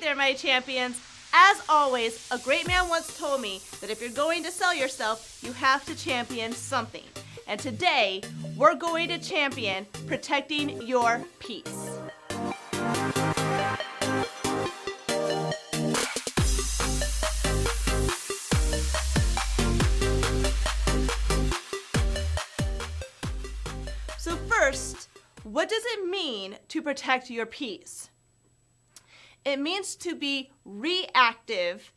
there, my champions. As always, a great man once told me that if you're going to sell yourself, you have to champion something. And today, we're going to champion protecting your peace. So first, what does it mean to protect your peace? It means to be reactive,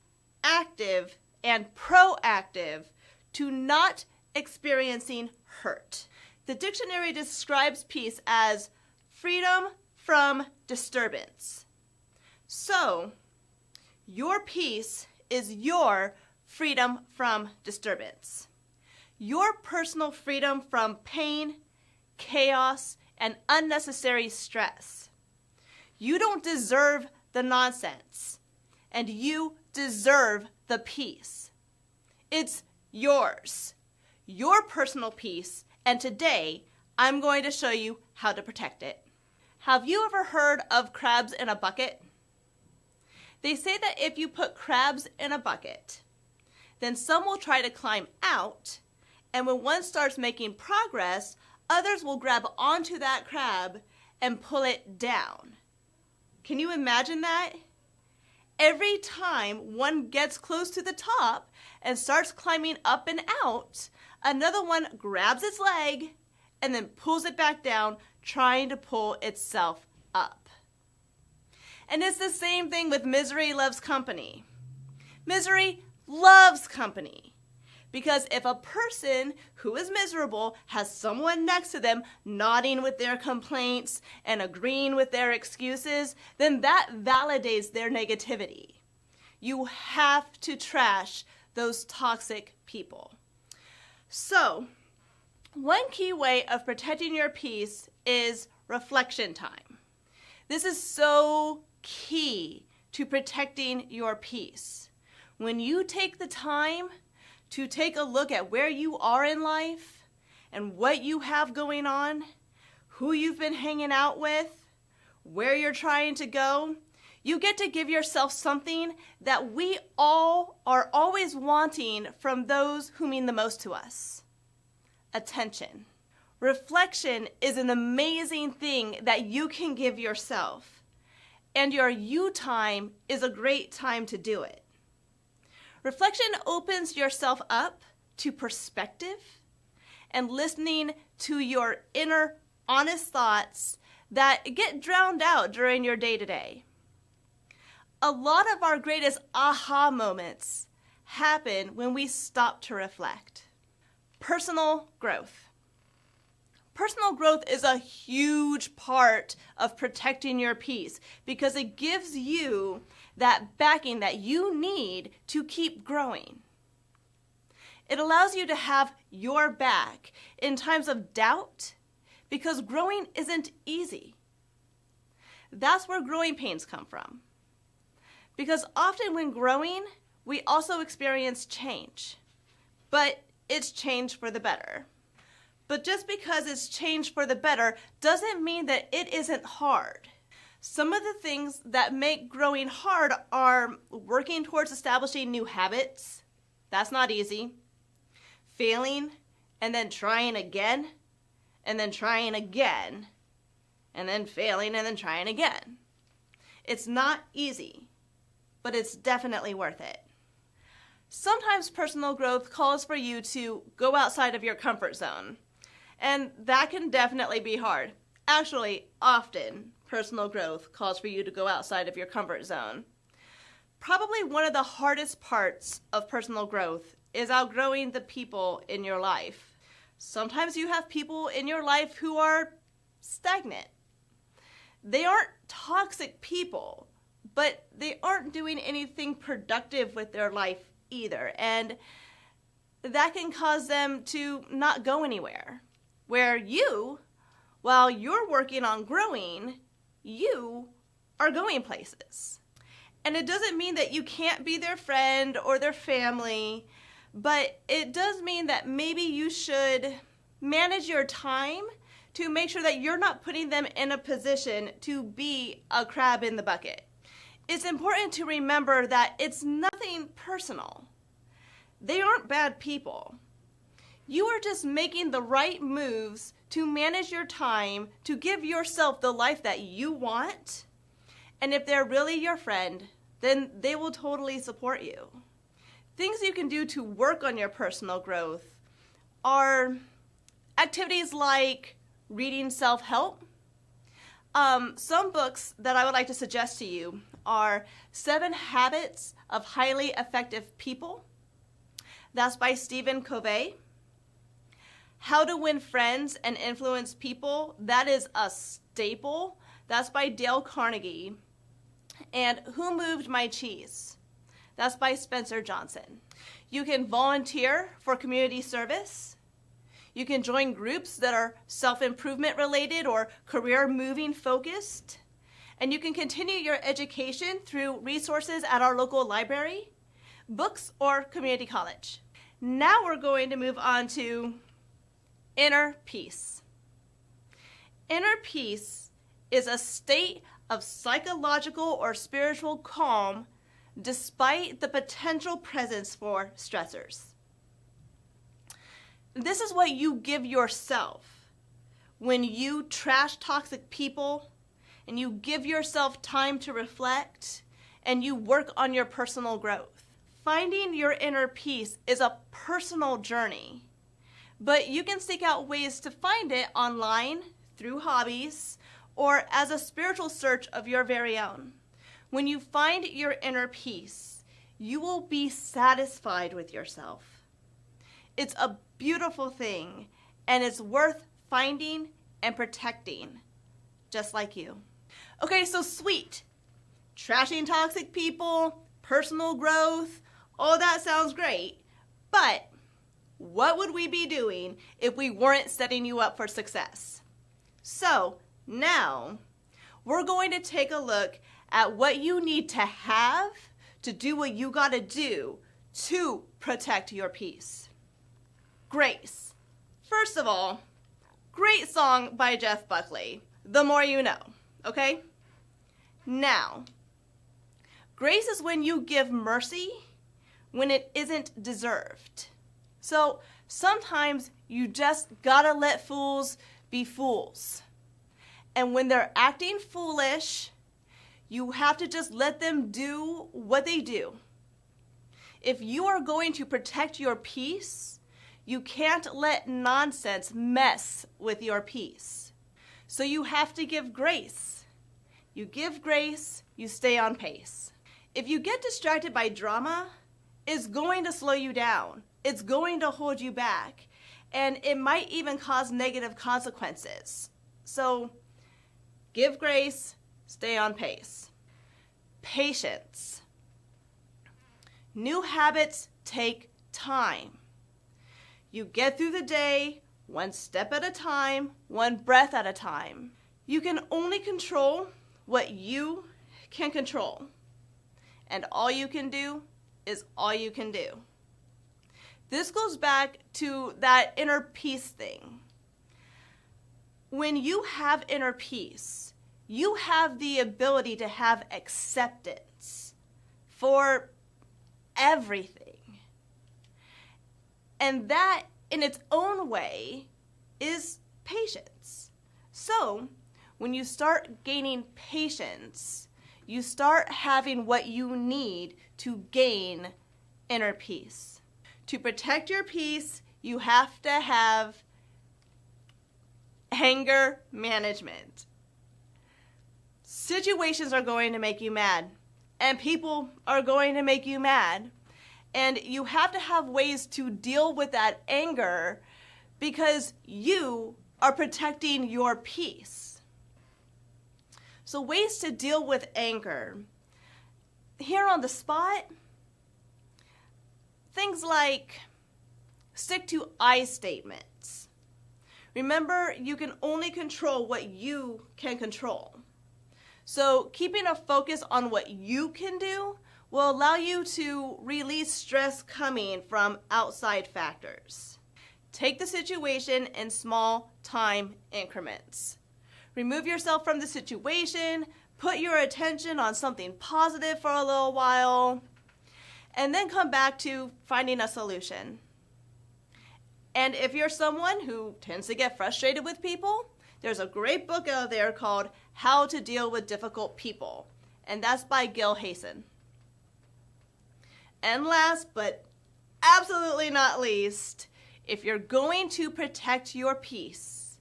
active, and proactive to not experiencing hurt. The dictionary describes peace as freedom from disturbance. So, your peace is your freedom from disturbance. Your personal freedom from pain, chaos, and unnecessary stress. You don't deserve the nonsense, and you deserve the peace. It's yours, your personal peace, and today I'm going to show you how to protect it. Have you ever heard of crabs in a bucket? They say that if you put crabs in a bucket, then some will try to climb out, and when one starts making progress, others will grab onto that crab and pull it down. Can you imagine that? Every time one gets close to the top and starts climbing up and out, another one grabs its leg and then pulls it back down, trying to pull itself up. And it's the same thing with misery loves company. Misery loves company. Because if a person who is miserable has someone next to them nodding with their complaints and agreeing with their excuses, then that validates their negativity. You have to trash those toxic people. So, one key way of protecting your peace is reflection time. This is so key to protecting your peace. When you take the time to take a look at where you are in life and what you have going on, who you've been hanging out with, where you're trying to go, you get to give yourself something that we all are always wanting from those who mean the most to us: attention. Reflection is an amazing thing that you can give yourself, and your you time is a great time to do it. Reflection opens yourself up to perspective and listening to your inner, honest thoughts that get drowned out during your day-to-day. A lot of our greatest aha moments happen when we stop to reflect. Personal growth. Personal growth is a huge part of protecting your peace because it gives you that backing that you need to keep growing. It allows you to have your back in times of doubt because growing isn't easy. That's where growing pains come from. Because often when growing, we also experience change, but it's change for the better. But just because it's change for the better doesn't mean that it isn't hard. Some of the things that make growing hard are working towards establishing new habits. That's not easy. Failing, and then trying again, and then trying again, and then failing, and then trying again. It's not easy, but it's definitely worth it. Sometimes personal growth calls for you to go outside of your comfort zone, and that can definitely be hard. Actually, often, personal growth calls for you to go outside of your comfort zone. Probably one of the hardest parts of personal growth is outgrowing the people in your life. Sometimes you have people in your life who are stagnant. They aren't toxic people, but they aren't doing anything productive with their life either. And that can cause them to not go anywhere. Where you, while you're working on growing, you are going places. And it doesn't mean that you can't be their friend or their family, but it does mean that maybe you should manage your time to make sure that you're not putting them in a position to be a crab in the bucket. it's important to remember that it's nothing personal. They aren't bad people. You are just making the right moves to manage your time, to give yourself the life that you want. And if they're really your friend, then they will totally support you. Things you can do to work on your personal growth are activities like reading self-help. Some books that I would like to suggest to you are 7 Habits of Highly Effective People. That's by Stephen Covey. How to Win Friends and Influence People. That is a staple. That's by Dale Carnegie. And Who Moved My Cheese? That's by Spencer Johnson. You can volunteer for community service. You can join groups that are self-improvement related or career moving focused. And you can continue your education through resources at our local library, books, or community college. Now we're going to move on to inner peace. Inner peace is a state of psychological or spiritual calm despite the potential presence for stressors. This is what you give yourself when you trash toxic people and you give yourself time to reflect and you work on your personal growth. Finding your inner peace is a personal journey, but you can seek out ways to find it online, through hobbies, or as a spiritual search of your very own. When you find your inner peace, you will be satisfied with yourself. It's a beautiful thing, and it's worth finding and protecting, just like you. Okay, so sweet. Trashing toxic people, personal growth, all that sounds great, but what would we be doing if we weren't setting you up for success? So now we're going to take a look at what you need to have to do what you got to do to protect your peace. Grace. First of all, great song by Jeff Buckley, The More You Know, okay? Now, grace is when you give mercy when it isn't deserved. So sometimes you just gotta let fools be fools. And when they're acting foolish, you have to just let them do what they do. If you are going to protect your peace, you can't let nonsense mess with your peace. So you have to give grace. You give grace, you stay on pace. If you get distracted by drama, it's going to slow you down. It's going to hold you back. And it might even cause negative consequences. So give grace, stay on pace. Patience. New habits take time. You get through the day one step at a time, one breath at a time. You can only control what you can control. And all you can do is all you can do. This goes back to that inner peace thing. When you have inner peace, you have the ability to have acceptance for everything. And that, in its own way, is patience. So, when you start gaining patience, you start having what you need to gain inner peace. To protect your peace, you have to have anger management. Situations are going to make you mad, and people are going to make you mad. And you have to have ways to deal with that anger because you are protecting your peace. So ways to deal with anger. Here on the spot, things like stick to I statements. Remember, you can only control what you can control. So keeping a focus on what you can do will allow you to release stress coming from outside factors. Take the situation in small time increments. Remove yourself from the situation, put your attention on something positive for a little while, and then come back to finding a solution. And if you're someone who tends to get frustrated with people, there's a great book out there called How to Deal with Difficult People, and that's by Gil Hassan. And last but absolutely not least, if you're going to protect your peace,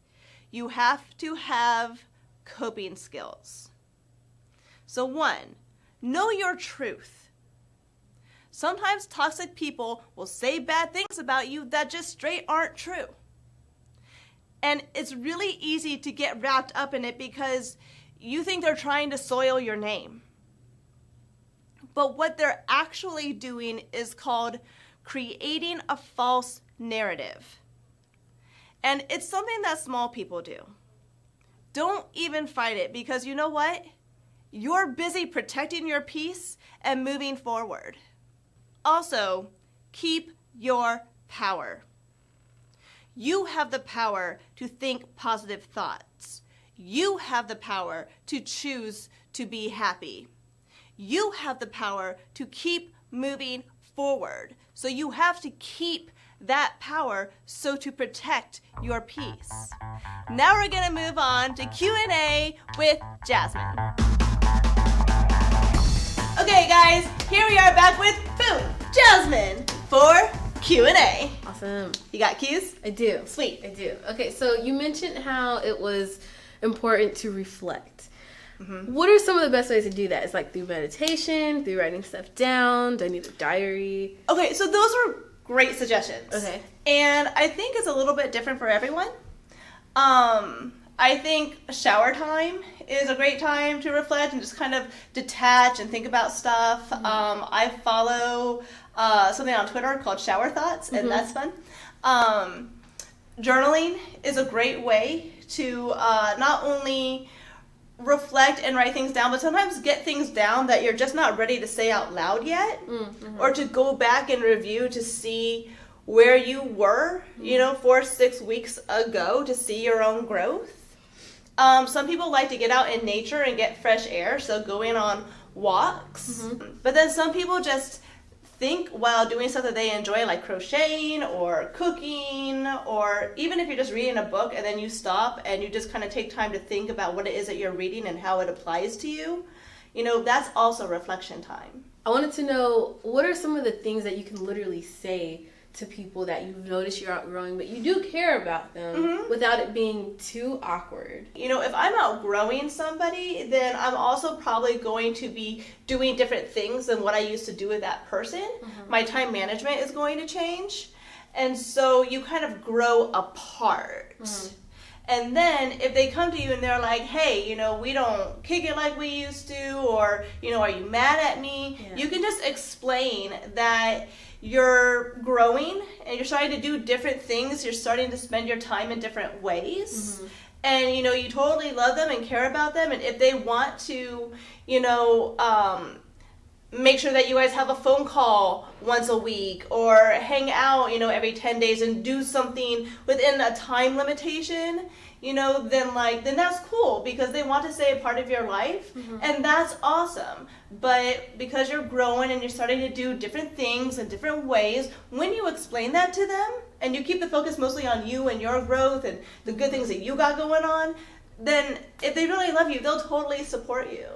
you have to have coping skills. So 1, know your truth. Sometimes toxic people will say bad things about you that just straight aren't true. And it's really easy to get wrapped up in it because you think they're trying to soil your name. But what they're actually doing is called creating a false narrative. And it's something that small people do. Don't even fight it because you know what? You're busy protecting your peace and moving forward. Also, keep your power. You have the power to think positive thoughts. You have the power to choose to be happy. You have the power to keep moving forward. So you have to keep that power so to protect your peace. Now we're going to move on to Q&A with Jasmine. Okay guys, here we are back with Jasmine for Q&A. Awesome. You got cues? I do. Sweet. I do. Okay, so you mentioned how it was important to reflect. Mm-hmm. What are some of the best ways to do that? It's like through meditation, through writing stuff down. Do I need a diary? Okay, so those are great suggestions. Okay. And I think it's a little bit different for everyone. I think shower time is a great time to reflect and just kind of detach and think about stuff. Mm-hmm. I follow something on Twitter called Shower Thoughts, and that's fun. Journaling is a great way to not only reflect and write things down, but sometimes get things down that you're just not ready to say out loud yet, or to go back and review to see where you were, 4-6 weeks ago, to see your own growth. Some people like to get out in nature and get fresh air, so going on walks. But then some people just think while doing stuff that they enjoy, like crocheting or cooking, or even if you're just reading a book and then you stop and you just kind of take time to think about what it is that you're reading and how it applies to you, that's also reflection time. I wanted to know, what are some of the things that you can literally say to people that you've noticed you're outgrowing, but you do care about them without it being too awkward? If I'm outgrowing somebody, then I'm also probably going to be doing different things than what I used to do with that person. My time management is going to change. And so you kind of grow apart. And then if they come to you and they're like, hey, we don't kick it like we used to, or, are you mad at me? Yeah. You can just explain that you're growing and you're starting to do different things. You're starting to spend your time in different ways. And, you totally love them and care about them. And if they want to, make sure that you guys have a phone call once a week or hang out, every 10 days and do something within a time limitation, then that's cool because they want to stay a part of your life, and that's awesome. But because you're growing and you're starting to do different things in different ways, when you explain that to them and you keep the focus mostly on you and your growth and the good things that you got going on, then if they really love you, they'll totally support you.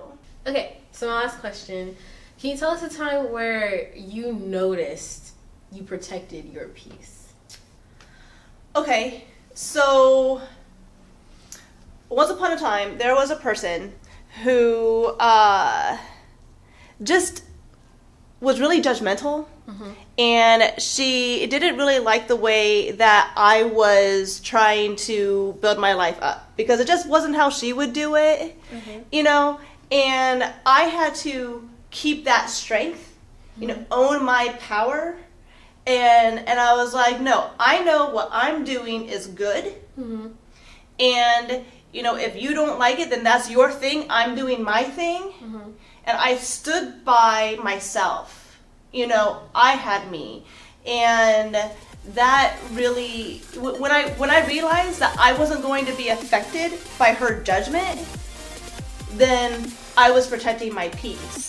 Okay, so my last question. Can you tell us a time where you noticed you protected your peace? Okay, so once upon a time, there was a person who just was really judgmental, and she didn't really like the way that I was trying to build my life up because it just wasn't how she would do it, and I had to keep that strength, own my power, and I was like, no, I know what I'm doing is good, and if you don't like it, then that's your thing. I'm doing my thing, and I stood by myself. I had me, and that really, when I realized that I wasn't going to be affected by her judgment, then I was protecting my peace.